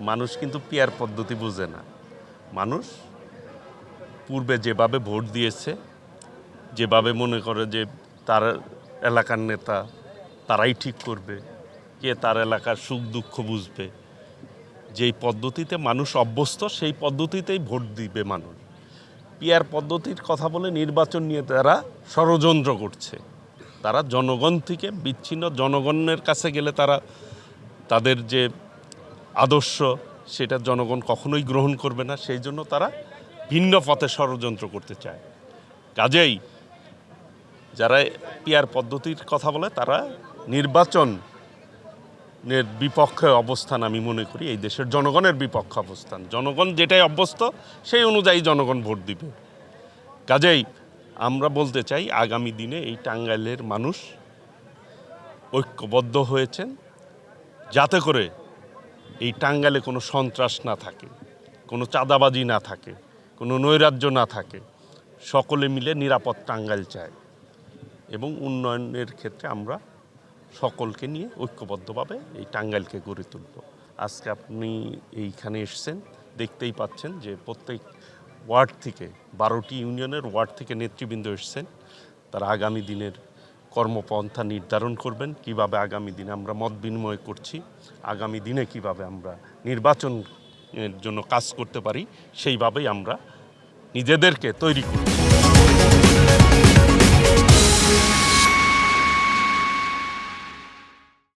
মানুষ কিন্তু পিয়ার পদ্ধতি বুঝে না। মানুষ পূর্বে যেভাবে ভোট দিয়েছে, যেভাবে মনে করে যে তার এলাকার নেতা তারাই ঠিক করবে, কে তার এলাকার সুখ দুঃখ বুঝবে, যেই পদ্ধতিতে মানুষ অভ্যস্ত সেই পদ্ধতিতেই ভোট দিবে মানুষ। পিয়ার পদ্ধতির কথা বলে নির্বাচন নিয়ে তারা ষড়যন্ত্র করছে। তারা জনগণ থেকে বিচ্ছিন্ন, জনগণের কাছে গেলে তারা তাদের যে আদর্শ সেটা জনগণ কখনোই গ্রহণ করবে না, সেই জন্য তারা ভিন্ন পথে ষড়যন্ত্র করতে চায়। কাজেই যারা পিয়ার পদ্ধতির কথা বলে তারা নির্বাচনের বিপক্ষে অবস্থান আমি মনে করি এই দেশের জনগণের বিপক্ষে অবস্থান। জনগণ যেটাই অভ্যস্ত সেই অনুযায়ী জনগণ ভোট দিবে। কাজেই আমরা বলতে চাই আগামী দিনে এই টাঙ্গাইলের মানুষ ঐক্যবদ্ধ হয়েছেন যাতে করে এই টাঙ্গাইলে কোনো সন্ত্রাস না থাকে, কোনো চাঁদাবাজি না থাকে, কোনো নৈরাজ্য না থাকে। সকলে মিলে নিরাপদ টাঙ্গাইল চায় এবং উন্নয়নের ক্ষেত্রে আমরা সকলকে নিয়ে ঐক্যবদ্ধভাবে এই টাঙ্গাইলকে গড়ে তুলব। আজকে আপনি এইখানে এসেছেন, দেখতেই পাচ্ছেন যে প্রত্যেক ওয়ার্ড থেকে 12টি ইউনিয়নের ওয়ার্ড থেকে নেতৃবৃন্দ এসেছেন। তারা আগামী দিনের কর্মপন্থা নির্ধারণ করবেন, কিভাবে আগামী দিনে আমরা মত বিনিময় করছি, আগামী দিনে কিভাবে আমরা নির্বাচনের জন্য কাজ করতে পারি সেইভাবেই আমরা নিজেদেরকে তৈরি করব।